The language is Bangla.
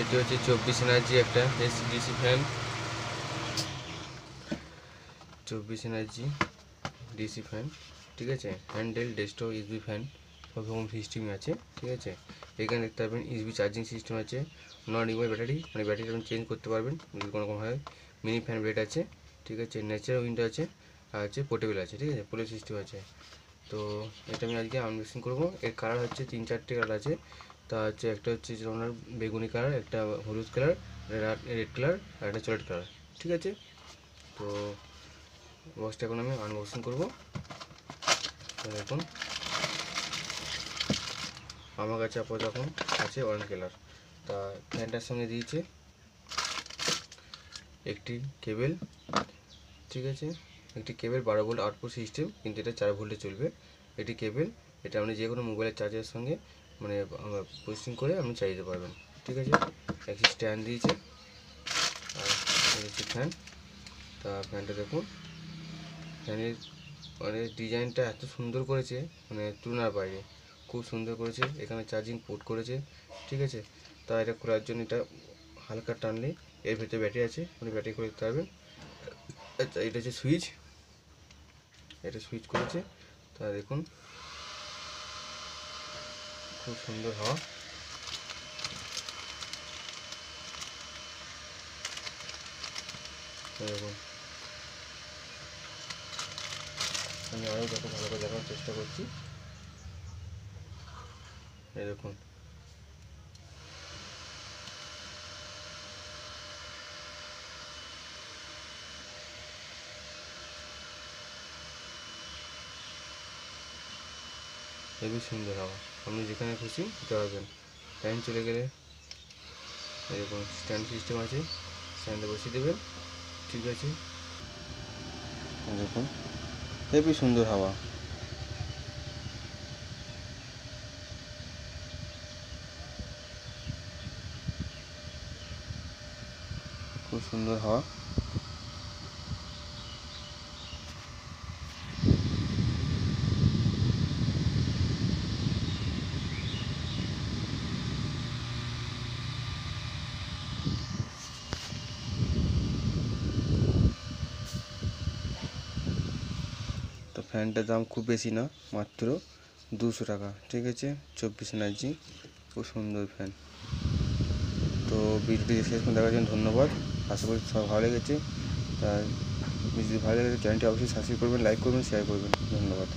এটি হচ্ছে 24 এনার্জি একটা এসি/ডিসি ফ্যান, 24 এনার্জি ডিসি ফ্যান, ঠিক আছে। হ্যান্ডেল ডেস্কটপ ইউএসবি ফ্যান, সব রকম সিস্টেমই আছে, ঠিক আছে। এখানে দেখতে পাবেন ইউএসবি চার্জিং সিস্টেম আছে, নন রিমুভেবল ব্যাটারি, মানে ব্যাটারি আপনি চেঞ্জ করতে পারবেন যদি কোনো রকম হয়। মিনি ফ্যান ব্লেড আছে, ঠিক আছে। ন্যাচারাল উইন্ডো আছে, আর হচ্ছে পোর্টেবল আছে, ঠিক আছে। পোর্টেবল সিস্টেম আছে। তো এটা আমি আজকে আনবক্সিং করবো। এর কালার হচ্ছে 3-4টে কালার আছে। তা হচ্ছে একটা হচ্ছে আপনার বেগুনি কালার, একটা হলুদ কালার, রেড কালার, আর একটা চকলেট কালার, ঠিক আছে। তো বক্সটা এখন আমি আনবক্সিং করবো। দেখুন আমার কাছে আপাতত এখন আছে অরেঞ্জ কালার। তা ফ্যানটার সঙ্গে দিয়েছে একটি কেবেল, ঠিক আছে। একটি কেবেল 12 ভোল্ট আউটপুট সিস্টেম, কিন্তু এটা 4 ভোল্টে চলবে। এটি কেবেল, এটা আপনি যে কোনো মোবাইলের চার্জের সঙ্গে মানে পোস্টিং করে আপনি চালিয়ে পারবেন, ঠিক আছে। একটি স্ট্যান্ড দিয়েছে, আর হচ্ছে ফ্যান। তা ফ্যানটা দেখুন, ফ্যানের মানে ডিজাইনটা এত সুন্দর করেছে, মানে তুলনার বাইরে, খুব সুন্দর করেছে। এখানে চার্জিং পোর্ট করেছে, ঠিক আছে। তা এটা খোলার জন্য এটা হালকা টানলে এর ভেতরে ব্যাটারি আছে, আপনি ব্যাটারি করে দিতে পারবেন। আচ্ছা, এটা হচ্ছে সুইচ, এটা সুইচ করেছে। তা দেখুন খুব সুন্দর হাওয়া। দেখুন আমি আরও যত ভালো করে দেখার চেষ্টা করছি। এই দেখুন হেবি সুন্দর হাওয়া, আপনি যেখানে খুশি দিতে পারবেন। লাইন চলে গেলে এরকম স্ট্যান্ড সিস্টেম আছে, স্ট্যান্ডে বসিয়ে দেবেন, ঠিক আছে। দেখুন হেবি সুন্দর হাওয়া, খুব সুন্দর হাওয়া। তো ফ্যানটার দাম খুব বেশি না, মাত্র 200 টাকা, ঠিক আছে। 24 এনার্জি, খুব সুন্দর ফ্যান। তো ভিডিওটি শেষ পর্যন্ত দেখার জন্য ধন্যবাদ। আশা করি সব ভালো লেগেছে। তা যদি ভালো লাগে চ্যানেলটি অবশ্যই সাবস্ক্রাইব করবেন, লাইক করবেন, শেয়ার করবেন। ধন্যবাদ।